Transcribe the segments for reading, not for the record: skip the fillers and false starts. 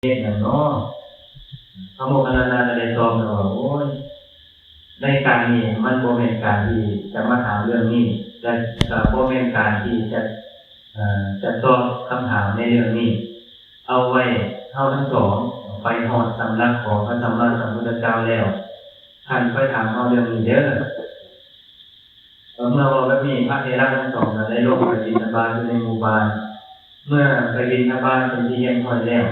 เฮ็ดหยังเนาะพระโมคคัลลานะก็ได้ตอบว่าโอ้ยในการนี้มันบ่แม่นการที่จะมาถามเรื่องนี้และก็บ่แม่นการที่จะตอบคำถามในเรื่องนี้เอาไว้เฮาทั้งสองไปฮอดสำนักของพระสัมมาสัมพุทธเจ้าแล้วท่านค่อยถามเฮาเรื่องนี้เด้อเมื่อว่าแบบนี้พระเถระทั้งสองได้ลงไปบิณฑบาตอยู่ในหมู่บ้านเมื่อไปบิณฑบาตเป็นที่เรียบร้อยแล้ว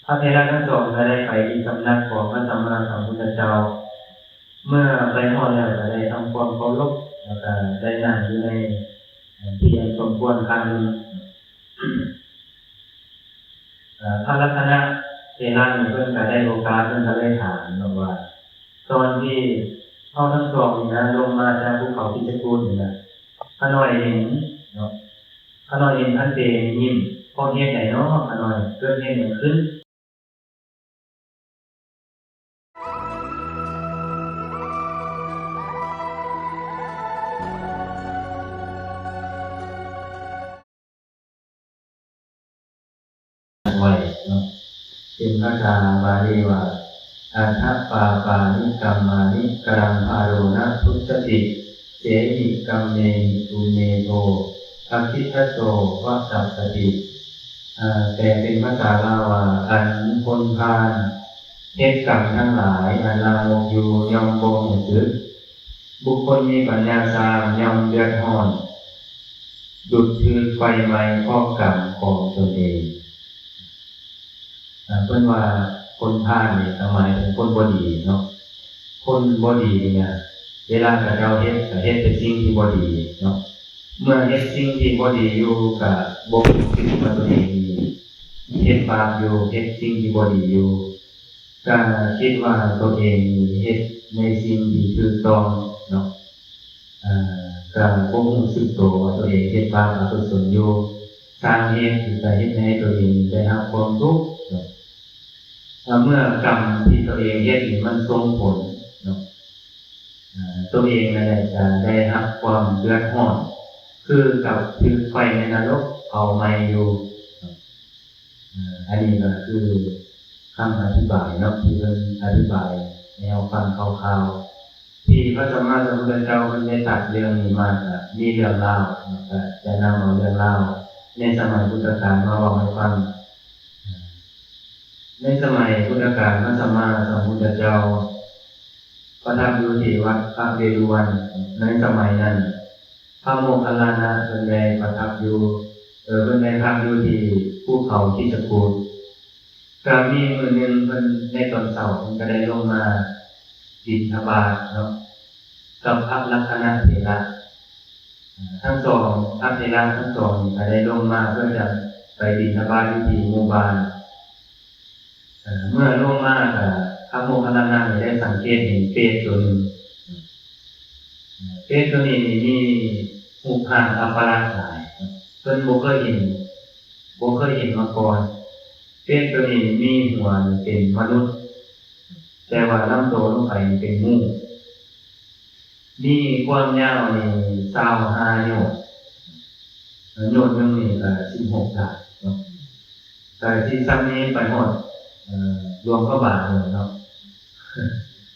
พระเถระทั้งสองก็ได้ไปที่สำนักของพระสัมมาสัมพุทธเจ้าเมื่อไปฮอดแล้วก็ได้ทำความเคารพแล้วก็ได้นั่งอยู่ในที่อันสมควรครั้งหนึ่งพระรัตนเถระนี่เพิ่นก็ได้โอกาสเพิ่นก็ได้ถามว่าตอนที่เฮาทั้งสองนี่นะลงมาจากภูเขาคิชกูฏนี่นะพระน้อยเห็นเนาะพระน้อยเห็นท่านเตยิ้มพอเฮ็ดได้เนาะพระน้อยเกิดเฮ็ดหยังขึ้นไว้เนาะเป็นภาษาบาลีว่าอาทัปปาปานิกัมมานิกรังภาโรนะทุสติเสหิกัมเมตุเมโทอคิทัสโสวัสสัสสติแต่เป็นภาษาลาวว่าอันคนพาลเฮ็ดกรรมทั้งหลายอันลามกอยู่ย่อมบ่รู้สึกบุคคลมีปัญญาสามย่อมเดือดร้อนดุจคือไฟไหม้ครอบกรรมของตนเองเพิ่นว่าคนพาลนี่หมายถึงคนบ่ดีเนาะคนบ่ดีเนี่ยเวลาเขาเจ้าเฮ็ดก็เฮ็ดแต่สิ่งที่บ่ดีเนาะเมื่อเฮ็ดสิ่งที่บ่ดีอยู่ก็บ่รู้สึกว่าตัวเองดีเฮ็ดบาปอยู่เฮ็ดสิ่งที่บ่ดีอยู่ก็คิดว่าตัวเองเฮ็ดในสิ่งที่ถูกต้องเนาะก็บ่รู้สึกตัวว่าตัวเองเฮ็ดบาปอกุศลอยู่สร้างเหตุที่จะเฮ็ดให้ตัวเองได้รับความทุกข์เนาะเมื่อกรรมที่ตัวเองเฮ็ดมันส่งผลเนาะตัวเองนั่นแหละจะได้รับความเดือดร้อนคือกับถูกไฟในนรกเผาไหม้อยู่อันนี้ก็คือคำอธิบายเนาะที่เพิ่นอธิบายแนวฟังคร่าวๆที่พระสัมมาสัมพุทธเจ้าเพิ่นได้ตรัสเรื่องนี้มาก็มีเรื่องเล่าก็จะนำเอาเรื่องเล่าในสมัยพุทธกาลมาเว้าให้ฟังในสมัยพุทธกาลพระสัมมาสัมพุทธเจ้าประทับอยู่ที่วัดพระเวฬุวันในสมัยนั้นพระโมคคัลลานะเพิ่นได้ประทับอยู่เพิ่นได้พักอยู่ที่ภูเขาคิชกูฏก็มีมื้อนึงเพิ่นในตอนเช้าเพิ่นก็ได้ลงมาบิณฑบาตเนาะกับพระลักขณเถระทั้งสองพระเถระทั้งสองก็ได้ลงมาเพื่อจะไปบิณฑบาตที่หมู่บ้านเมื่อลงมาก็พระโมคคัลลานะได้สังเกตเห็นเปรตตัวหนึ่งเปรตตัวนี้มีรูปร่างอัปลักษณ์หลายเพิ่นบ่เคยเห็นมาก่อนเปรตตัวนี้มีหัวเป็นมนุษย์แต่ว่าลำตัวลงไปเป็นงูมีความยาวนี่25โยชน์โยชน์นึงนี่ก็16 ศาเนาะแต่ที่ซ้ำนี้ไปหมดรวมก็บาทเลยเนาะ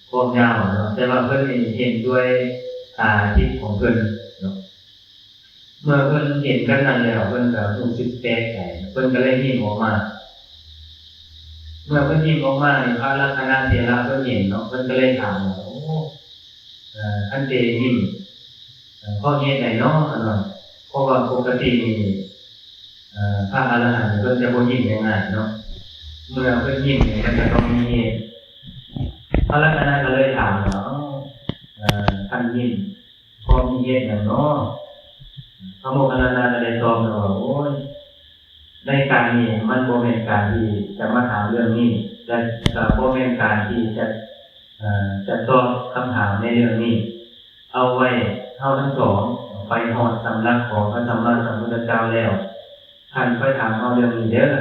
ความยาวเนาะแต่ว่าเพิ่นเห็นด้วยตาทิพย์ของเพิ่นเนาะเมื่อเพิ่นเห็นกันนั้นแล้วเพิ่นก็รู้สึกแปลกใจเพิ่นก็เลยยิ้มออกมาเมื่อเพิ่นยิ้มออกมาพระลักขณเถระเพิ่นเห็นเนาะเพิ่นก็เลยถามว่าโอ้ท่านเตยิ้มเพราะเหตุใดเนาะเพราะว่าปกตินี่พระอรหันต์เพิ่นจะบ่ยิ้มง่ายๆเนาะเมื่อเพิ่นยิ้มเนี่ยมันจะต้องมีเหตุพระลักขณก็เลยถามว่าท่านยิ้มพอมีเหตุหยังเนาะพระโมคคัลลานะก็ได้ตอบว่าโอ้ยในการนี้มันบ่แม่นการที่จะมาถามเรื่องนี้และก็บ่แม่นการที่จะตอบคำถามในเรื่องนี้เอาไว้เฮาทั้งสองไปฮอดสำนักของพระสัมมาสัมพุทธเจ้าแล้วท่านค่อยถามเฮาเรื่องนี้เด้อ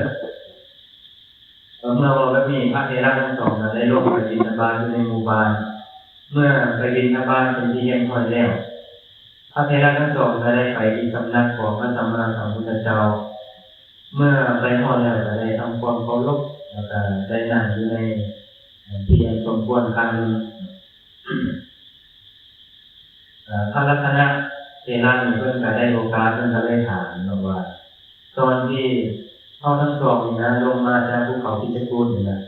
เมื่อว่าแบบนี้พระเถระทั้งสองได้ลงไปบิณฑบาตอยู่ในหมู่บ้านเมื่อไปบิณฑบาตเป็นที่เรียบร้อยแล้วพระเถระทั้งสองก็ได้ไปที่สำนักของพระสัมมาสัมพุทธเจ้าเมื่อไปฮอดแล้วก็ได้ทำความเคารพ แล้วก็ได้นั่งอยู่ในที่ยังสมควรครั้งนึงพระรัตนเถระนี่เพิ่นก็ได้โอกาสเพิ่นก็ได้ถามว่าตอนที่เฮาทั้งสองนี่นะลงมาจากภูเขาคิชกูฏนี่นะ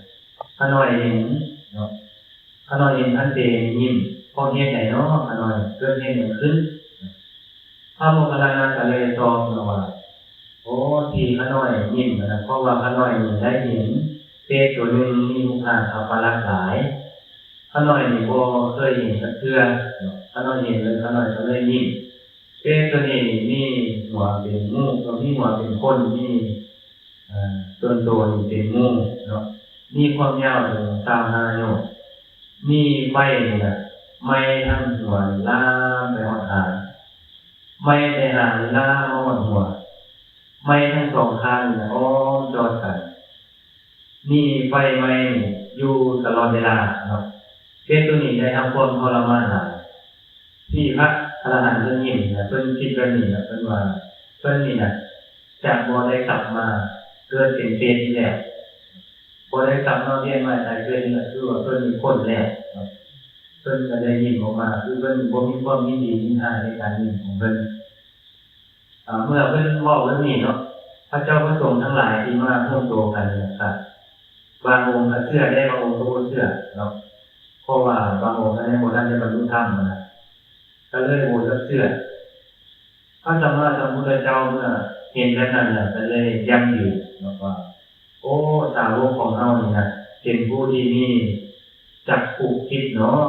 ข้าน้อยเห็นเนาะข้าน้อยเห็นท่านเตยิ้มพอเฮ็ดได้เนาะข้าน้อยเกิดเฮ็ดหยังขึ้นพระโมคคัลลานะก็เลยตอบว่าโอ้ที่ข้าน้อยยิ้มนะเพราะว่าข้าน้อยนี่ได้เห็นเปรตตัวนึงมีมุขอัปลักษณ์หลายข้าน้อยนี่บ่เคยเห็นสักเทื่อข้าน้อยเห็นเลยข้าน้อยก็เลยยิ้มเปรตตัวนี้มีหัวเป็นงูตัวมีหัวเป็นคนมีต้นโตนี่เป็นงูเนาะมีความยาวถึง25 โยชน์มีไฟนี่น่ะไหม้ทั้งหัวลามไปหอดหางไหม้แต่หางลามมาหอดหัวไหม้ทั้งสองข้างนี่อ้อมจอดกันนี่ไฟไหม้อยู่ตลอดเวลาเนาะเปรตตัวนี้ได้ทำความทรมานหลายที่พระอรหันต์เพิ่นยิ้มนะเพิ่นคิดว่านี่นะเพิ่นว่าเพิ่นนี่น่ะจะบ่ได้กลับมาเกิดเป็นเปรตอีกแล้วบ่ได้กลับมาเวียนว่ายตายเกิดนี่ก็คือว่าเพิ่นมีพ้นแล้วเพิ่นก็ได้ยิ้มออกมาคือเพิ่นบ่มีความยินดียินร้ายในการยิ้มของเพิ่นเมื่อเพิ่นเว้าเรื่องนี้เนาะพระเจ้าพระสงฆ์ทั้งหลายที่มาร่วมโตกันนะครับบางองค์ก็เชื่อได้บางองค์ก็บ่เชื่อเนาะเพราะว่าบางองค์ก็บ่ทันได้บรรลุธรรมนะก็เลยบ่เชื่อพระสัมมาสัมพุทธเจ้าเมื่อเห็นแบบนั้นน่ะก็เลยย้ำอยู่เนาะว่าโอ้สาวกของเฮานี่นะเป็นผู้ที่มีจักขุทิพย์เนาะ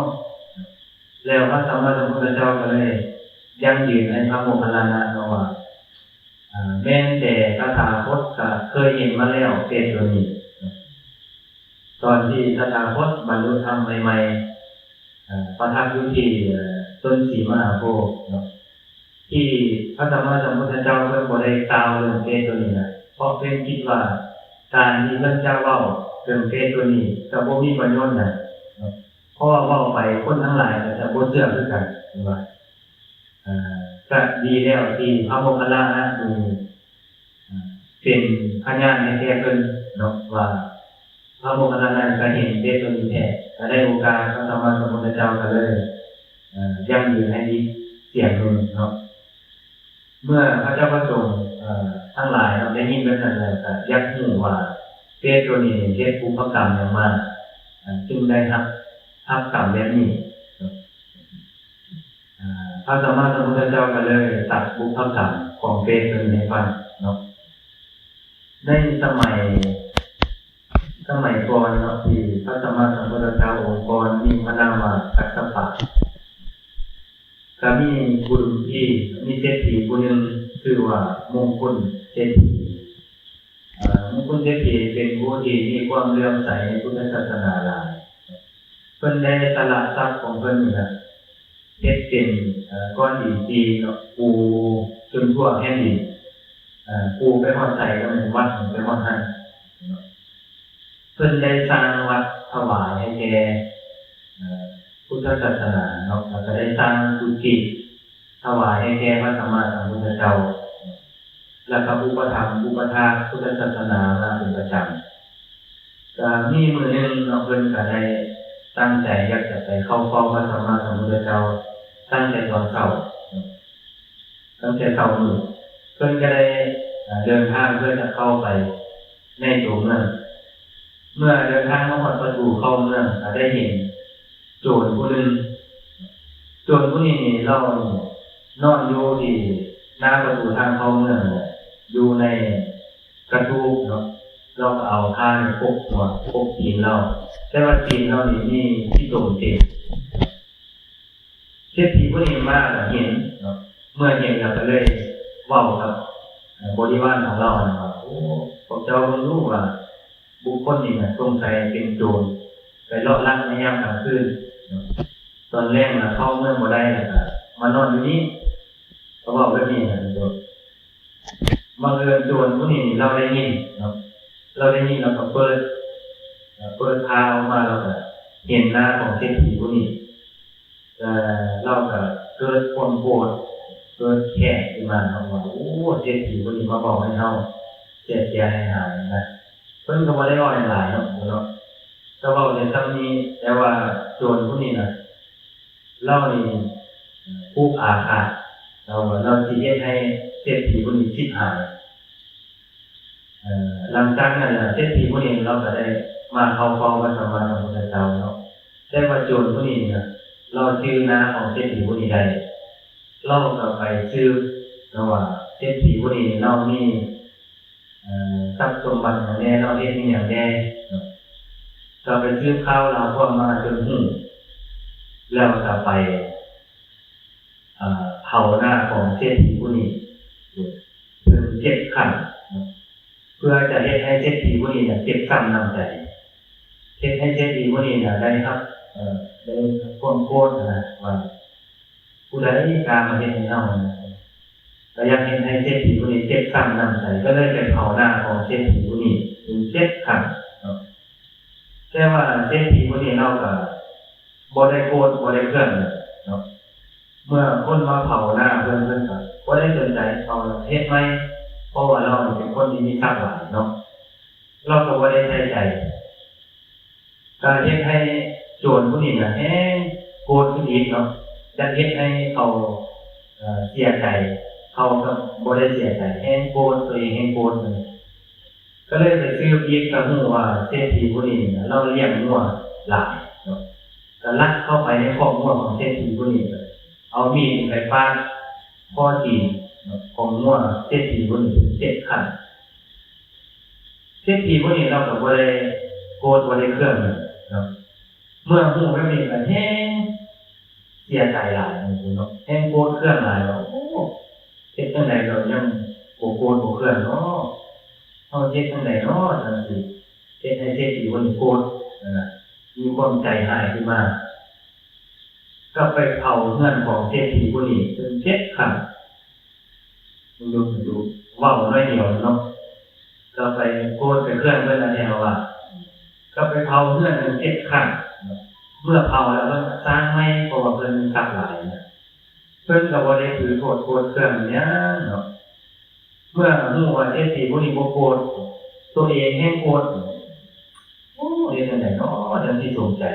แล้วพระสัมมาสัมพุทธเจ้าก็เลยย้ำยืนให้พระโมคคัลลานะเนาะว่าแม้แต่ตถาคตก็เคยเห็นมาแล้วเปรตตัวนี้ตอนที่ตถาคตบรรลุธรรมใหม่ๆประทับอยู่ที่ต้นศรีมหาโพธิ์เนาะที่พระสัมมาสัมพุทธเจ้าเพิ่นบ่ได้กล่าวเรื่องเปรตตัวนี้นะเพราะเพิ่นคิดว่าการที่พระเจ้าเว้าเรื่องเปรตตัวนี้ก็บ่มีประโยชน์นะเพราะว่าเว้าไปคนทั้งหลายก็จะบ่เชื่อคือกันว่าก็ดีแล้วที่พระโมคคัลลานะมีเป็นพยานให้แก่เพิ่นเนาะว่าพระโมคคัลลานะก็เห็นเปรตตัวนี้แท้ก็ได้โอกาสพระสัมมาสัมพุทธเจ้าก็เลยย้ำยืนให้ดีเสียงหนึ่งเนาะเมื่อพระเจ้าพระสงฆ์ทั้งหลายได้ยินแบบนั้นแล้วก็ยักหูว่าเปรตตัวนี้เฮ็ดบุพกรรมอย่างมากจึงได้รับกรรมแบบนี้พระสัมมาสัมพุทธเจ้าก็เลยตัดบุพกรรมของเปรตตัวนี้ให้ฟังเนาะในสมัยก่อนเนาะที่พระสัมมาสัมพุทธเจ้าองค์ก่อนมีพระนามว่ากัสสปะก็มีบุรุษที่มีเศรษฐีผู้หนึ่งชื่อว่ามงคลเศรษฐีมงคลเศรษฐีเป็นผู้ที่มีความเลื่อมใสในพุทธศาสนาหลายเพิ่นได้สละทรัพย์ของเพิ่นนี่นะเฮ็ดเป็นก้อนหินจีนเนาะปูจนทั่วแผ่นดินปูไปฮอดไสก็เป็นวัดไปฮอดหันเพิ่นได้สร้างวัดถวายให้แก่พุทธศาสนาเนาะแล้วก็ได้สร้างกุฏิถวายให้แก่พระสัมมาสัมพุทธเจ้าแล้วก็อุปถัมภ์อุปถากพุทธศาสนามาเป็นประจำก็มีมื้อนึงเนาะเพิ่นก็ได้ตั้งใจอยากจะไปเข้าเฝ้าพระสัมมาสัมพุทธเจ้าตั้งแต่ตอนเช้าตั้งแต่เช้ามื้อเพิ่นก็ได้เดินทางเพื่อจะเข้าไปในตัวเมืองเมื่อเดินทางมาฮอดประตูเข้าเมืองก็ได้เห็นโจรผู้หนึ่งโจรผู้นี้เรานอนอยู่ที่หน้าประตูทางเข้าเมืองอยู่ในกระทู้เนาะเราก็เอาผ้าปกหัวปกตีนเราแต่ว่าตีนเรานี่มีที่ตรงเต็มเศรษฐีผู้นี้มาเห็นเนาะเมื่อเห็นเราก็เลยเว้ากับบริวารของเราว่าโอ้พวกเจ้ารู้ว่าบุคคลนี้น่ะสงสัยเป็นโจรไปเลาะลักในยามกลางคืนตอนแรกน่ะเข้าเมืองบ่ได้น่ะมานอนอยู่นี่เขาบอกแบบนี้นะโจรบังเอิญโจรผู้นี้เราได้ยินเนาะเราได้ยินเราก็เปิดพาออกมาเราก็เห็นหน้าของเศรษฐีผู้นี้เราก็เกิดความโกรธเกิดแค้นขึ้นมาเนาะว่าโอ้เศรษฐีผู้นี้มาบอกให้เฮาเสียหายนะก พิ่นก็บ่ได้เว้าหลายเนาะก็เว้าในซ้ำนี้แต่ว่าโจรผู้นี้น่ะเรานี่ผูกอาฆาตเราสิเฮ็ดให้เศรษฐีผู้นี้ชิบหายหลังจากนั้นน่ะเศรษฐีผู้นี้เราก็ได้มาเข้าเฝ้าพระสัมมาสัมพุทธเจ้าเนาะแต่ว่าโจรผู้นี้น่ะเราชื่อนาของเศรษฐีผู้นี้ได้เราก็ไปชื่อว่าเศรษฐีผู้นี้เรามีทรัพย์สมบัติอย่างแน่เราเฮ็ดนี่อย่างแน่ก็ไปซื้อข้าวเราพวกมาจนหูแล้วก็ไปเผาหน้าของเศรษฐีผู้นี้ถึง7 ครั้งเพื่อจะเฮ็ดให้เศรษฐีผู้นี้เนี่ยเก็บซ้ำน้ำใจเฮ็ดให้เศรษฐีผู้นี้เนี่ยได้ครับได้ความโกรธนะว่าผู้ใดกล้ามาเฮ็ดให้เฮาก็อยากเฮ็ดให้เศรษฐีผู้นี้เก็บซ้ำน้ำใจก็เลยไปเผาหน้าของเศรษฐีผู้นี้ถึง7 ครั้งแต่ว่าเศรษฐีผู้นี้เราก็บ่ได้โกรธบ่ได้เครื่องเนาะเมื่อคนมาเผาหน้าเพิ่นก็บ่ได้สนใจเอาเฮ็ดไหมเพราะว่าเราเป็นคนที่มีทรัพย์หลายเนาะเราก็บ่ได้ใส่ใจก็เฮ็ดให้โจรผู้นี้น่ะแฮงโกรธขึ้นอีกเนาะจะเฮ็ดให้เขาเสียใจเขาก็บ่ได้เสียใจแฮงโกรธตัวเองแฮงโกรธก็เลยไปซื้ออีกก็ฮู้ว่าเศรษฐีผู้นี้เราเลี้ยงงัวหลายเนาะก็ลักเข้าไปในคอกงัวของเศรษฐีผู้นี้เอามีดไปฟาดข้อตีนของงัวเศรษฐีผู้นี้7 ครั้งเศรษฐีผู้นี้เราก็บ่ได้โกรธบ่ได้เครื่องเนาะเมื่อฮู้แบบนี้ก็แฮงเสียใจหลายเนาะแฮงโกรธเครื่องหลายเนาะโอ้เฮ็ดจังได๋เรายังบ่โกรธบ่เครื่องเนาะเฮาเฮ็ดจังได๋เนาะจังซี่เฮ็ดให้เศรษฐีผู้นี้โกรธมีความใจหายขึ้นมาก็ไปเผาเงินของเศรษฐีผู้นี้จน7 ครั้งดูเว้าน้อยเดียวเนาะก็ไปโกรธไปเครื่องเพิ่นอันนี้ว่าก็ไปเผาเงินจน7 ครั้งเมื่อเผาแล้วก็สร้างใหม่เพราะว่าเพิ่นมีทรัพย์หลายนะเพิ่นก็บ่ได้ถือโทษโกรธเครื่องหยังเนาะเมื่อฮู้ว่าเศรษฐีผู้นี้บ่โกรธตัวเองแฮงโกรธโอ้เฮ็ดจังได๋เนาะจังสิสงใจ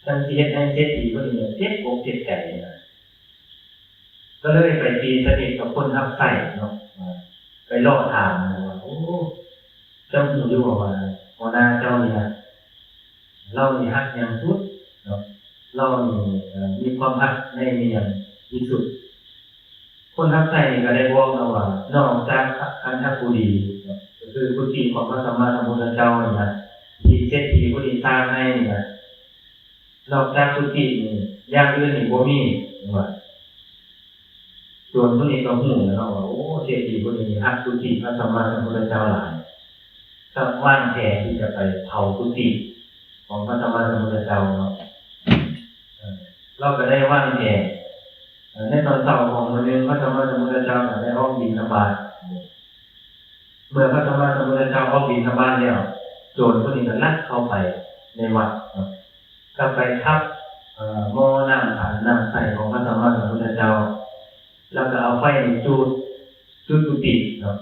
จังสิเฮ็ดให้เศรษฐีผู้นี้เจ็บอกเจ็บใจนะก็เลยไปตีสนิทกับคนรับใช้เนาะไปล่อถามว่าโอ้เจ้าฮู้อยู่ว่าหัวหน้าเจ้านี่นะเรานี่ฮักอย่างสุดเนาะเรานี่มีความฮักในเมียที่สุดคนรับใช้นี่ก็ได้บอกเราว่านอกจากคันทักผู้ดีก็คือกุฏิของพระสัมมาสัมพุทธเจ้านี่นะที่เศรษฐีผู้นี้สร้างให้นี่นะนอกจากกุฏินี่อย่างอื่นนี่บ่มีว่าส่วนผู้นี้ก็ฮู้แล้วเนาะว่าโอ้เศรษฐีผู้นี้ฮักกุฏิพระสัมมาสัมพุทธเจ้าหลายก็วางแผนที่จะไปเผากุฏิของพระสัมมาสัมพุทธเจ้าเนาะเราก็ได้วางแผนในตอนเช้าของมื้อนึงพระสัมมาสัมพุทธเจ้าได้ออกบิณฑบาตเมื่อพระสัมมาสัมพุทธเจ้าออกบิณฑบาตแล้วโจรผู้นี้ก็ลักเข้าไปในวัดก็ไปทับหม้อน้ำขันน้ำใสของพระสัมมาสัมพุทธเจ้าแล้วก็เอาไฟจุดกุฏิเนาะ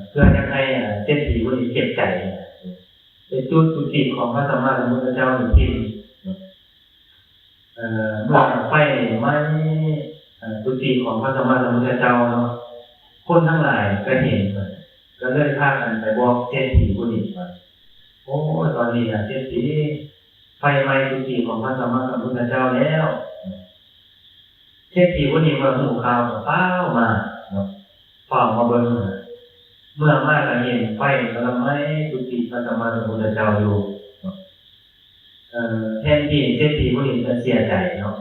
เพื่อจะให้เศรษฐีผู้นี้เก็บใจไปจุดกุฏิของพระสัมมาสัมพุทธเจ้าหนึ่งที่เมื่อไฟไหม้กุฏิของพระสัมมาสัมพุทธเจ้าเนาะคนทั้งหลายก็เห็นก็เลยพากันไปบอกเศรษฐีผู้นี้ว่าโอ้ตอนนี้เศรษฐีไฟไหม้กุฏิของพระสัมมาสัมพุทธเจ้าแล้วเศรษฐีผู้นี้มาหูข่าวเฝ้ามาเนาะเฝ้ามาเบิ่งเมื่อมาก็เห็นไฟกำลังไหม้กุฏิพระสัมมาสัมพุทธเจ้าอยู่แทนที่เศรษฐีผู้นี้จะเสียใจเนาะ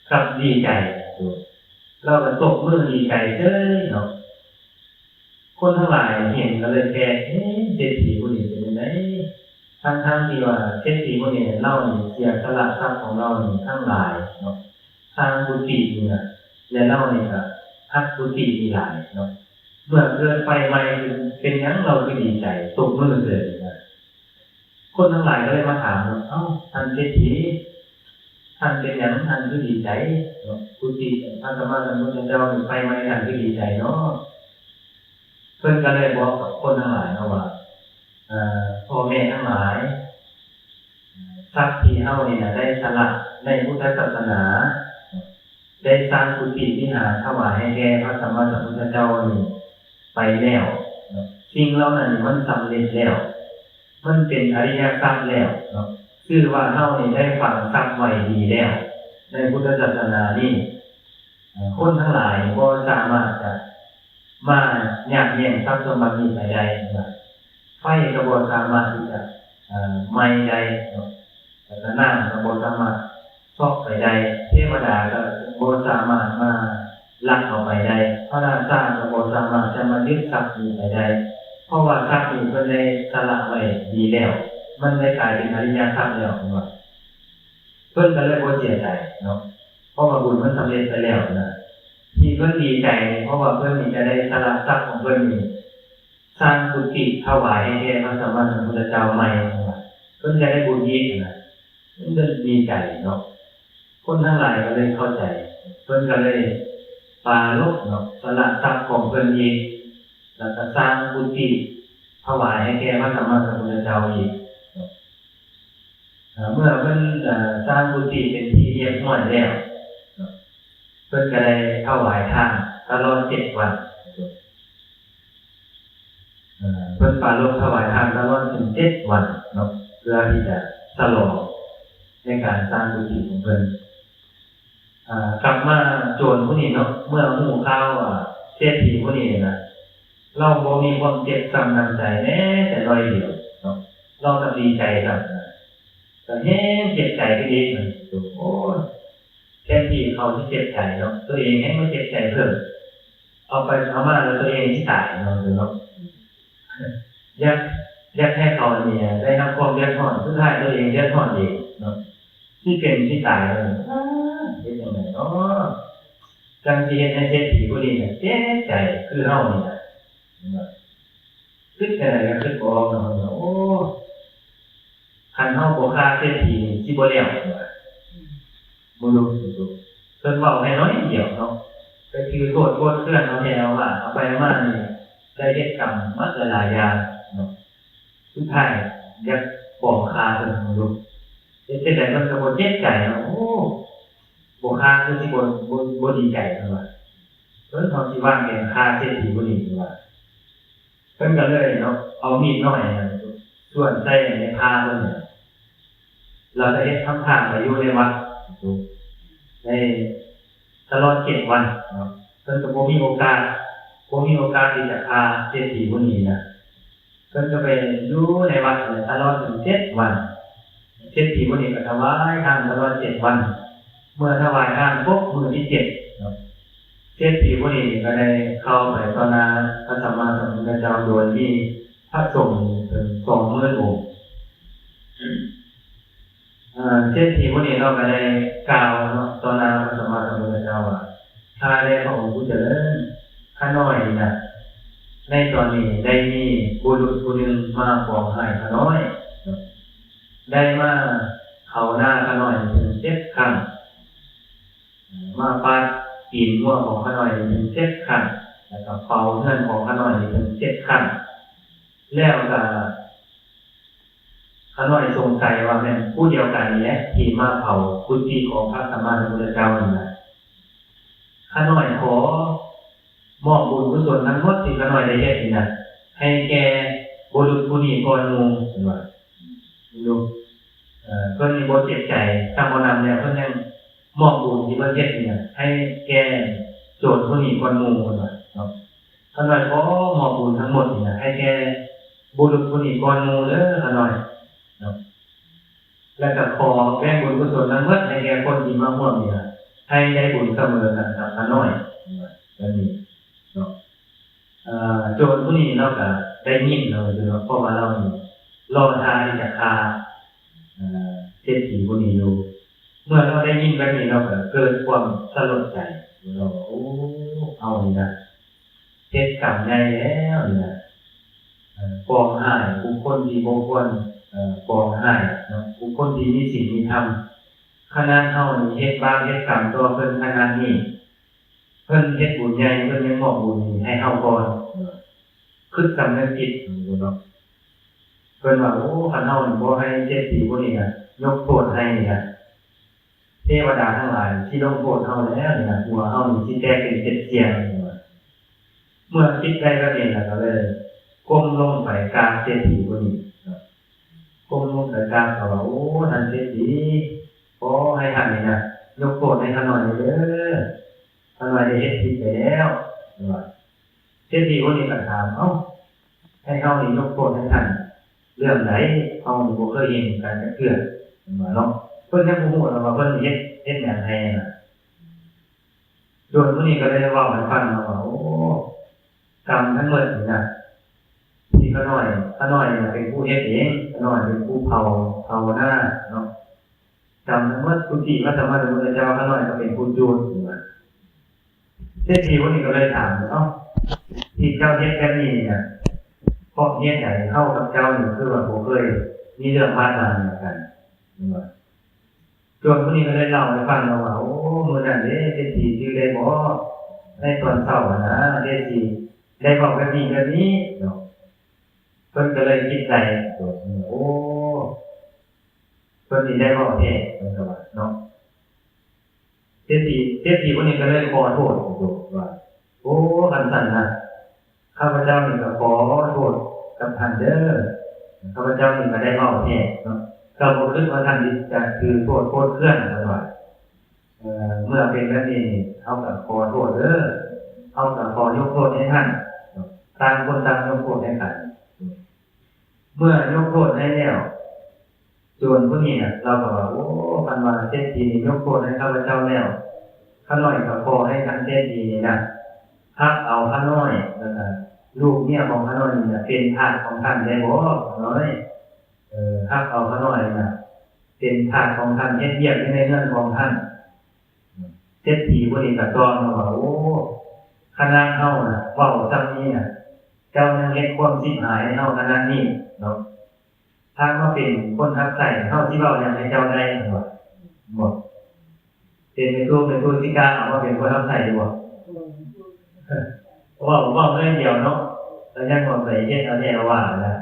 กลับดีใจเราก็ตบมือดีใจเด้อเนาะคนทั้งหลายเห็นก็เลยแค่เศรษฐีผู้นี้เป็นจังได๋ทั้งที่ว่าเศรษฐีผู้นี้เล่านี่เสียสละทรัพย์ของเรานี่ทั้งหลายเนาะสร้างกุฏินี่น่ะและเล่านี่ก็ฮักกุฏินี่หลายเนาะเมื่อเกิดไฟไหม้เป็นหยังเราก็ดีใจตบมือเสยนะคนทั้งหลายก็เลยมาถามว่าเอ้าท่านเศรษฐีท่านเป็นหยังท่านคือดีใจกุฏิพระสัมมาสัมพุทธเจ้าไฟไหม้ท่านคือดีใจเนาะ พิ่นก็เลยบอกกับคนทั้งหลายนะว่าพ่อแม่ทั้งหลายทรัพย์ที่เฮานี่น่ะได้สละในพุทธศาสนาได้สร้างกุฏิวิหารถวายให้แก่พระสัมมาสัมพุทธเจ้านี่ไปแล้วสิ่งเหล่านั้นมันสำเร็จแล้วมันเป็นอริยทรัพย์แล้วชื่อว่าเฮานี่ได้ฝังทรัพย์ไว้ดีแล้วในพุทธศาสนานี่คนทั้งหลายก็สามารถจะมาอยากแย่งทรัพย์สมบัตินี้ไปได้ไฟก็บ่สามารถที่จะไหม้ได้แล้วน้ำก็บ่สามารถซอกไปได้เทวดาก็บ่สามารถมาลักเอาไปได้พระราชาก็บ่สามารถจะมายึดทรัพย์นี้ไปได้เพราะว่าทรัพย์นี้เพิ่นได้สละไว้ดีแล้วมันได้กลายเป็นอริยทรัพย์แล้วว่าเพิ่นก็เลยบ่เสียใจเนาะเพราะว่าบุญมันสำเร็จไปแล้วนะที่เพิ่นดีใจเพราะว่าเพิ่นนี่จะได้สละทรัพย์ของเพิ่นนี่สร้างกุฏิถวายให้แก่พระสัมมาสัมพุทธเจ้าใหม่เพิ่นจะได้บุญอีกนะเพิ่นดีใจเนาะคนทั้งหลายก็เลยเข้าใจเพิ่นก็เลยปาลบเนาะสละทรัพย์ของเพิ่นอีกแล้วก็สร้างกุฏิถวายให้แก่พระสัมมาสัมพุทธเจ้าอีกเมื่อเพิ่นสร้างกุฏิเป็นที่เรียบร้อยแล้วเพิ่นก็ได้ถวายทานตลอด7 วันเพิ่นปาลบถวายทานตลอดถึง7 วันเนาะเพื่อที่จะฉลองในการสร้างกุฏิของเพิ่นกลับมาโจรผู้นี้เนาะเมื่อฮู้ข่าวเศรษฐีผู้นี้นะเราบ่มีความเจ็บช้ำน้ำใจแม้แต่น้อยเดียวเนาะเราก็ดีใจครับแต่เจ็บใจไปอีกมันโอ้แทนที่เขาสิเจ็บใจเนาะตัวเองให้มันเจ็บใจเพิ่มเอาไปเอามาแล้วตัวเองสิตายเนาะอยากให้เขาเนี่ยได้รับความเดือดร้อนสุดท้ายตัวเองเดือดร้อนเองเนาะที่เป็นที่ตายเลยเป็นยังไงเนาะจังสิเฮ็ดให้เศรษฐีผู้นี้เนี่ยเจ็บใจคือเฮานี่น่ะคิดอะไรก็คิดบ่ออกเนาะโอ้คันเฮาบ่ฆ่าเศรษฐีสิบ่แล้วบ่รู้เพิ่นเว้าให้น้อยเดียวเนาะก็คือโทษเคลื่อนเอาแนวว่าเอาไปมานี่ได้เฮ็ดกรรมมาหลายอย่างเนาะสุดท้ายอยากฟ้องฆ่าเพิ่นบ่รู้เฮ็ดจังได๋มันก็บ่เจ็บใจเนาะโอ้บ่ฆ่าคือสิบ่ดีใจเนาะว่าเพิ่นเขาสิวางแผนฆ่าเศรษฐีผู้นี้ว่าเพิ่นก็เลยเนาะเอามีดน้อยส่วนใส่ในผ้าเพิ่นเนี่ยเราจะเฮ็ดทำทางไปอยู่ในวัดในตลอด7 วันเนาะเพิ่นก็บ่มีโอกาสที่จะฆ่าเศรษฐีผู้นี้นะเพิ่นก็ไปอยู่ในวัดตลอดถึง7 วันเศรษฐีผู้นี้ก็ถวายทานตลอด7 วันเมื่อถวายทานครบมื้อที่7เนาะเศรษฐีผู้นี้ก็ได้เข้าไปต่อหน้าพระสัมมาสัมพุทธเจ้าโดยมีพระสงฆ์ถึง20,000 องค์เช่นที่วันนี้เราก็ได้กล่าวต่อหน้าพระสัมมาสัมพุทธเจ้าว่าข้าได้พระองค์ผู้เจริญข้าน้อยนะในตอนนี้ได้มีบุรุษผู้หนึ่งมาฟ้องให้ข้าน้อยได้มาเข้าหน้าข้าน้อยถึง7 ครั้งมาปาดตีนหัวของข้าน้อยถึง7 ครั้งแล้วก็เป่าเฮือนของข้าน้อยถึง7 ครั้งแล้วก็ข้าน้อยสงสัยว่าแม่นผู้เดียวกันนี้แหละที่มาเผากุฏิของพระสัมมาสัมพุทธเจ้านี่นะข้าน้อยขอมอบบุญกุศลทั้งหมดที่ข้าน้อยได้เฮ็ดนี่นะให้แก่บุรุษผู้นี้ก่อนหมู่เห็นบ่ดูเพิ่นนี่บ่เจ็บใจตามบ่นำแล้วเพิ่นยังมอบบุญที่เพิ่นเฮ็ดนี่นะให้แก่โจรผู้นี้ก่อนหมู่เพิ่นว่าเนาะข้าน้อยขอมอบบุญทั้งหมดนี่นะให้แก่บุรุษผู้นี้ก่อนหมู่เด้อข้าน้อยแล้วก็ขอแบ่งบุญกุศลทั้งหมดให้แก่คนที่มาร่วมนี่นะให้ได้บุญเสมอกันกับข้าน้อยแบบนี้เนาะโจรผู้นี้เราก็ได้ยินเนาะเพราะว่าเรานี่รอทางที่จะฆ่าเศรษฐีผู้นี้อยู่เมื่อเราได้ยินแบบนี้เราก็เกิดความสลดใจเราโอ้เอานี่นะเฮ็ดกรรมใหญ่แล้วนี่นะฟ้องให้บุคคลที่บ่ควรฟ้องให้เนาะบุคคลที่มีศีลมีธรรมขนาดเฮานี่เฮ็ดบาปเฮ็ดกรรมต่อเพิ่นขนาดนี้เพิ่นเฮ็ดบุญใหญ่เพิ่นยังมอบบุญให้เฮาก่อน คือสำนึกผิดเนาะเพิ่นว่าโอ้คันเฮานี่บ่ให้เศรษฐีผู้นี้น่ะยกโทษให้นี่เทวดาทั้งหลายที่ลงโทษเฮาแล้วนี่หัวเฮานี่สิแตกเป็นเจ็ดเสียงเมื่อคิดได้แบบนี้แล้วก็เลยก้มลงไปกราบเศรษฐีผู้นี้ก้มลงไปกราบเขาว่าโอ้ท่านเศรษฐีขอให้ท่านนี่นะยกโทษให้ท่านหน่อยเด้อท่านว่าได้เฮ็ดผิดไปแล้วเศรษฐีผู้นี้ก็ถามเอ้าให้เฮานี่ยกโทษให้ท่านเรื่องไหนเฮานี่บ่เคยเห็นกันจักเทื่อว่าเนาะเพิ่นยังบ่ฮู้ว่าเพิ่นเฮ็ดหยังให้น่ะโดยผู้นี้ก็เลยเว้าให้ฟังว่าโอ้กรรมทั้งหมดนี่น่ะที่ขาน้อยนี่เป็นผู้เฮ็ดเองขาน้อยเป็นผู้เผาหน้าเนาะกรรมทั้งหมดผู้ที่พระสัมมาสัมพุทธเจ้าขาน้อยก็เป็นผู้จูนว่าเศรษฐีผู้นี้ก็เลยถามเอ้าที่เจ้าเฮ็ดแบบนี้น่ะเพราะเฮ็ดใหญ่เข้ากับเจ้านี่คือว่าบ่เคยมีเรื่องมาตรานกันว่าจนผู้นี้ก็เลยเล่าให้ฟังว่าโอ้มื้อนั้นเด้เศรษฐีชื่อได้บ่ในตอนเช้านะเศรษฐีได้บอกแบบนี้เนาะเพิ่นก็เลยคิดใจโอ้เพิ่นสิได้บอกแท้เพิ่นก็ว่าเนาะเศรษฐีผู้นี้ก็เลยขอโทษว่าโอ้คันสั่นนะข้าพเจ้านี่ก็ขอโทษกับท่านเด้อข้าพเจ้านี่ก็ได้บอกแท้เนาะก็บ่คิดว่าท่านจะคือโทษเคลื่อนตลอดเมื่อเป็นแบบนี้เฮาก็ขอโทษเด้อเฮาก็ขอยกโทษให้ท่านต่างคนต่างยกโทษให้กันเมื่อยกโทษให้แล้วโจรผู้นี้น่ะเราก็ว่าโอ้คันว่าเศรษฐีนี่ยกโทษให้ข้าพเจ้าแล้วข้าน้อยก็ขอให้ท่านเศรษฐีนี่นะฮักเอาข้าน้อยแล้วก็ลูกเมียของข้าน้อยนี่น่ะเป็นทาสของท่านได้บ่น้อยฮักเอาข้าน้อยน่ะเป็นทาสของท่านเฮ็ดเวียกในเรือนของท่านเศรษฐีผู้นี้ก็ตอบว่าโอ้คณะเฮาน่ะเว้าซ้ำนี้น่ะเจ้ายังเฮ็ดความสิบหายให้เฮาขนาดนี้เนาะถ้ามาเป็นคนทักใส่เฮาสิเว้าหยังให้เจ้าได้บ่เป็นในตัวสิกล้าเอามาเป็นคนทักใส่อยู่บ่เว้าเรื่องเดียวเนาะแล้วยังบ่ไปเฮ็ดเอาแน่ว่านะ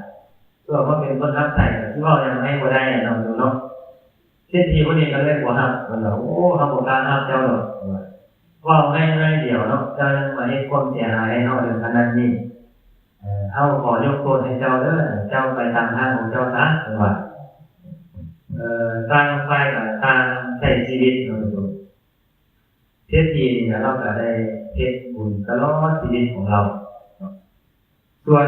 ตัวมาเป็นคนทักใส่สิเว้าหยังให้บ่ได้เนาะดูเนาะเศรษฐีผู้นี้ก็เลยบ่ฮับมันว่าโอ้เฮาบ่กล้าฮับเจ้าดอกว่าง่ายๆเดียวเนาะเจ้ายังมาเฮ็ดความเสียหายให้เฮาถึงขนาดนี้เฮาขอยกโทษให้เจ้าเด้อเจ้าไปตามทางของเจ้าซะว่าต่างฝ่ายก็ต่างใช้ชีวิตเนาะเศรษฐีนี่เราก็ได้เฮ็ดบุญตลอดชีวิตของเราส่วน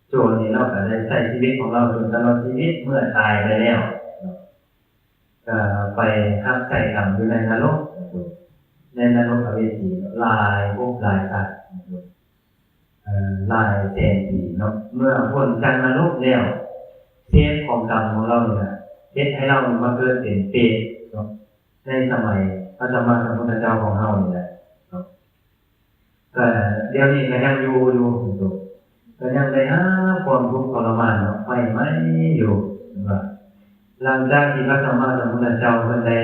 โจรนี่เราก็ได้ใช้ชีวิตของเราจนตลอดชีวิตเมื่อตายไปแล้วก็ไปทับใส่กรรมอยู่ในนรกอเวจีหลายภพหลายชาติหลายแสนปีเนาะเมื่อพ้นจากนรกแล้วเทศของกรรมของเราเนี่ยเฮ็ดให้เรามาเกิดเป็นเปรตเนาะในสมัยพระสัมมาสัมพุทธเจ้าของเรานี่แหละเนาะก็เดี๋ยวนี้ก็ยังอยู่ก็ยังได้หาความทุกข์ทรมานเนาะไฟไหม้อยู่ว่าหลังจากที่พระสัมมาสัมพุทธเจ้าเพิ่นได้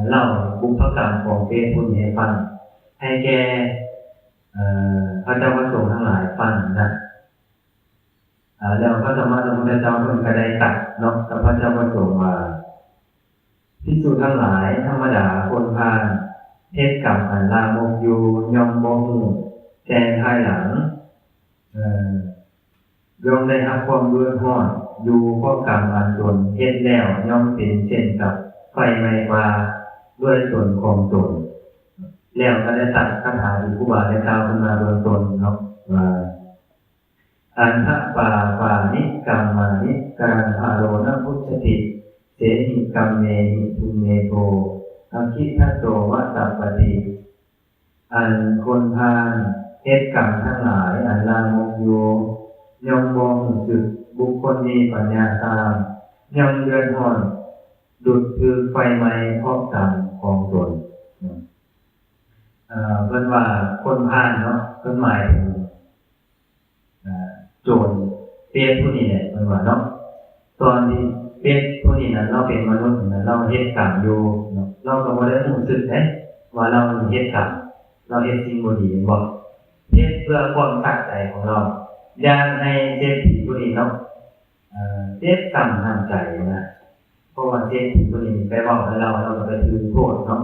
เล่าบุพกรรมของเปรตผู้นี้ให้ฟังให้แก่พระเจ้าพระสงฆ์ทั้งหลายฟังนะแล้วพระสัมมาสัมพุทธเจ้าเพิ่นก็ได้ตรัสเนาะกับพระเจ้าพระสงฆ์ว่าภิกษุทั้งหลายธรรมดาคนพาลเฮ็ดกรรมอันลามกอยู่ย่อมบ่ฮู้แจ้งภายหลังย่อมได้รับความเดือดร้อนอยู่เพราะกรรมอันตนเฮ็ดแล้วย่อมเป็นเช่นกับไฟไหม้ป่าด้วยตนของตนแล้วก็ได้ตัดคาถาที่ครูบาได้กล่าวขึ้นมาเบื้องต้นเนาะว่าอันทะปานิกรรมานิการภาโรนะพุทธติเสหิกรรมเมหิทุเมโกอัคิทัตโตวัตตปฏิอันคนพาลเฮ็ดกรรมทั้งหลายอันลามกอยู่ย่อมบ่รู้สึกบุคคลมีปัญญาตามย่อมเดือดร้อนดุจคือไฟไหม้เพราะกรรมของตนเพิ่นว่าคนพาลเนาะเพิ่นหมายถึงโจรเปรตผู้นี้เนี่ยเพิ่นว่าเนาะตอนที่เปรตผู้นี้น่ะเราเป็นมนุษย์น่ะเราเฮ็ดกรรมอยู่เนาะเราก็บ่ได้รู้สึกว่าเราเฮ็ดกรรมเราเฮ็ดสิ่งบ่ดีบ่ เฮ็ดเพื่อความตั้งใจของเราอย่างในเศรษฐีผู้นี้เนาะเจ็บซ้ำน้ำใจนะเพราะว่าเศรษฐีผู้นี้ไปบอกให้เราก็ไปถือโทษเนาะ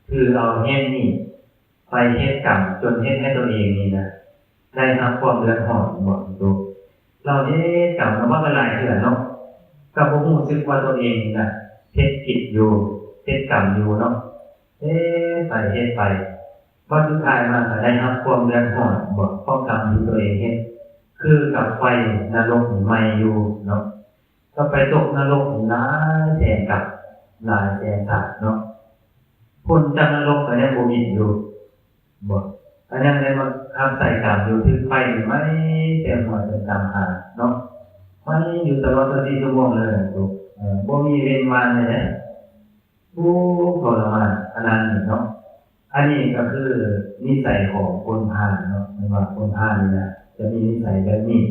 คือเอาเฮ็ดนี่ไปเฮ็ดกรรมจนเฮ็ดให้ตัวเองนี่นะได้รับความเดือดร้อนหมดตัวเราเฮ็ดกรรมแล้วว่าหลายเทื่อเนาะก็บ่รู้สึกว่าตัวเองนี่นะเฮ็ดผิดอยู่เฮ็ดกรรมอยู่เนาะเฮ็ดไปพอสุดท้ายมาก็ได้รับความเดือดร้อนบ่เพราะกรรมที่ตัวเองเฮ็ดคือกับไฟนรกไหม้อยู่เนาะก็ไปตกนรกหลายแสนกับหลายแสนสัตว์เนาะคนจากนรกก็ยังบ่มีอยู่บ่อันนั้นเลยมาทำใส่กรรมอยู่ถึงไฟไม่เต็มหัวเต็มตามหาเนาะไม่อยู่ตลอด24ชั่วโมงเลยลูกบ่มีเว้นวันเลยนะผู้ทรมานอันนั้นเนาะอันนี้ก็คือนิสัยของคนพาลเนาะไม่ว่าคนพาลนี่นะจะมีนิสัยแบบนี้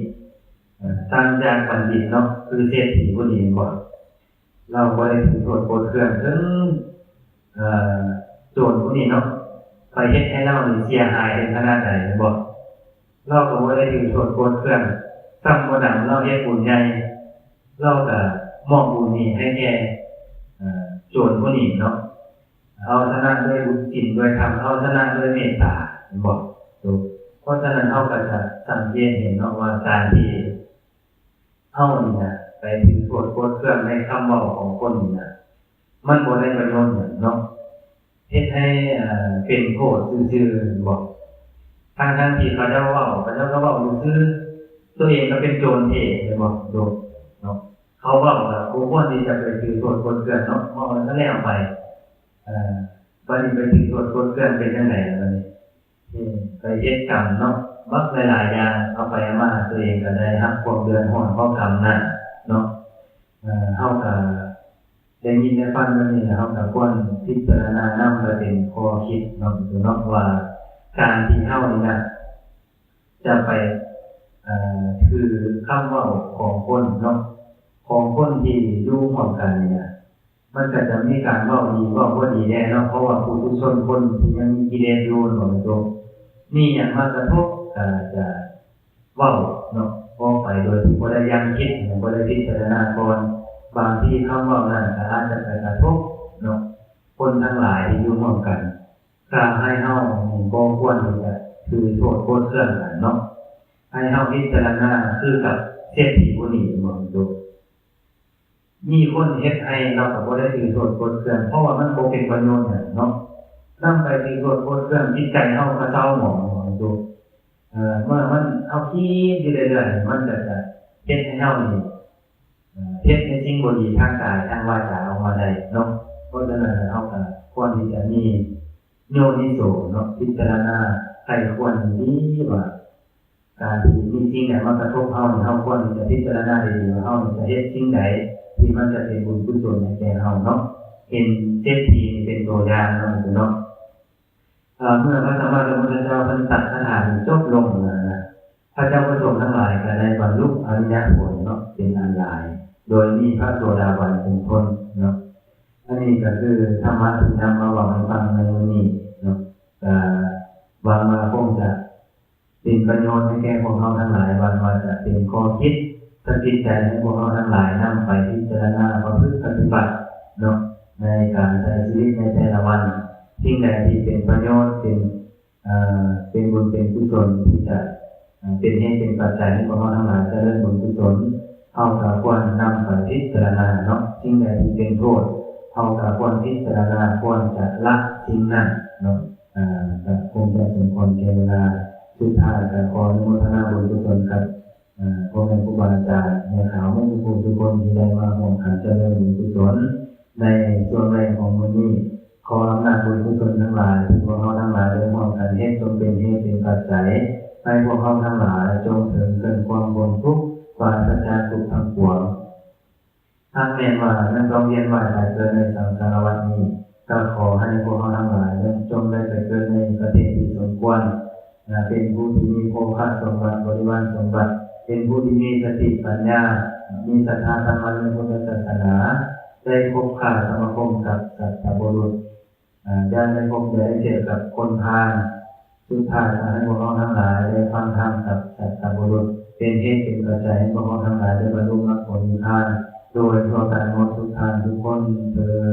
ต่างจากบัณฑิตเนาะคือเศรษฐีผู้นี้บ่เราบ่ได้ถือโทษโกรธเคืองถึงโจรผู้นี้เนาะไปเฮ็ดให้เรานี่เสียหายถึงขนาดไหนบ่เราก็บ่ได้ถือโทษโกรธเคืองซ้ำบ่นำเราเฮ็ดบุญใหญ่เราก็มอบบุญนี้ให้แก่โจรผู้นี้เนาะเอาชนะด้วยบุญศีลด้วยธรรมเอาชนะด้วยเมตตาบ่เพราะฉะนั้นเฮาก็จะสังเกตเห็นเนาะว่าการที่เฮานี่นะไปถือโทษโกรธเคืองในคำเว้าของคนนี่นะมันบ่ได้ประโยชน์หยังเนาะเฮ็ดให้เป็นโทษซื่อๆบ่ทั้งที่เขาเจ้าเว้าเขาเจ้าก็เว้าซื่อตัวเองก็เป็นโจรเท่บ่โดนเนาะเขาเว้าก็บ่ควรที่จะไปถือโทษโกรธเคืองเนาะเพราะมันก็แล้วไปบัดนี้ไปถือโทษโกรธเคืองเป็นจังได๋บัดนี้ไปเฮ็ดกรรมเนาะบักหลายๆอย่างเอาไปมาตัวเองก็ได้รับความเดือดร้อนเพราะกรรมนั้นเนาะเฮาก็ได้ยินได้ฟังแบบนี้แล้วก็ควรพิจารณานำไปเป็นข้อคิดเนาะว่าการที่เฮานี่นะจะไปคือคำเว้าของคนเนาะของคนที่อยู่ร่วมกันนี่นะมันก็จะมีการเว้าดีเว้าบ่ดีแน่เนาะเพราะว่าผู้ทุชนคนที่ยังมีกิเลสอยู่เนาะมีหยังมากระทบก็จะเว้าเนาะพอไปโดยที่บ่ได้ยังคิดบ่ได้พิจารณาก่อนบางทีคำเว้านั้นก็อาจจะไปกระทบเนาะคนทั้งหลายที่อยู่ร่วมกันก็ให้เฮาบ่ควรที่จะถือโทษโกรธเคืองกันเนาะให้เฮาพิจารณาคือกับเศรษฐีผู้นี้บ่ดูมีคนเฮ็ดให้เราก็บ่ได้ถือโทษโกรธเคืองเพราะว่ามันบ่เป็นประโยชน์หยังเนาะนำไปถือโทษโกรธเคืองจิตใจเฮาก็เศร้าหมองดูเมื่อมันเอาคิดอยู่เรื่อยๆมันก็จะเฮ็ดให้เฮานี่เฮ็ดในสิ่งบ่ดีทางกายทางวาจาออกมาได้เนาะเพราะฉะนั้นเฮาก็ควรที่จะมีโยนิโสเนาะพิจารณาใครควรดีว่าการที่มีสิ่งใดมากระทบเฮานี่เฮาควรที่จะพิจารณาดีๆว่าเฮาจะเฮ็ดสิ่งใดที่มันจะเป็นบุญกุศลให้แก่เฮาเนาะเห็นเศรษฐีเป็นตัวอย่างเนาะเมื่อพระสัมมาสัมพุทธเจ้าท่านตรัสคาถาจบลงนะพระเจ้าประสงค์ทั้งหลายก็ได้บรรลุอริยผลเนาะเป็นอันใหญ่โดยมีพระโสดาบันเป็นคนเนาะอันนี้ก็คือธรรมะที่นำมาบอกให้ฟังในวันนี้เนาะหวังว่าคงจะเป็นประโยชน์ให้แก่พวกเราทั้งหลายหวังว่าจะเป็นข้อคิดสะกิดใจให้พวกเราทั้งหลายนำไปพิจารณาประพฤติปฏิบัติเนาะในการใช้ชีวิตในแต่ละวันสิ่งใดที่เป็นประโยชน์เป็นบุญเป็นกุศลที่จะเป็นเหตุเป็นปัจจัยให้พวกเราทั้งหลายเจริญบุญกุศลเฮาก็ควรนำไปพิจารณาเนาะสิ่งใดที่เป็นโทษเฮาก็ควรพิจารณาควรจะละสิ่งนั้นเนาะก็คงจะสมควรแก่เวลาสุดท้ายก็ขออนุโมทนาบุญกุศลครับพ่อแม่ครูบาอาจารย์ในข่าวไม่ทุกคนที่ได้มาร่วมกันเจริญบุญกุศลในส่วนแรกของมื้อนี้ขออำนาจบุญกุศลทั้งหลายที่พวกเราทั้งหลายได้ร่วมกันเฮ็ดจงเป็นเหตุเป็นปัจจัยให้พวกเราทั้งหลายจงถึงซึ่งความพ้นทุกข์ปราศจากทุกข์ทั้งปวงถ้าแม้ว่านั้นต้องเวียนว่ายตายเกิดในสังสารวัฏนี้ก็ขอให้พวกเราทั้งหลายจงได้ไปเกิดในประเทศที่สมควรเป็นผู้ที่มีโภคสมบัติบริวารสมบัติเป็นผู้ที่มีสติปัญญามีศรัทธาธรรมะในพุทธศาสนาได้พบข้าสมาคมกับสัตบุรุษได้พบได้เจอกับคนพาล สุดท้ายให้พวกเราทั้งหลายได้ฟังธรรมกับสัตตบุรุษเป็นเหตุเป็นปัจจัยให้พวกเราทั้งหลายได้บรรลุมรรคผลนิพพานโดยทั่วกันหมดทุกทานทุกคนเถิด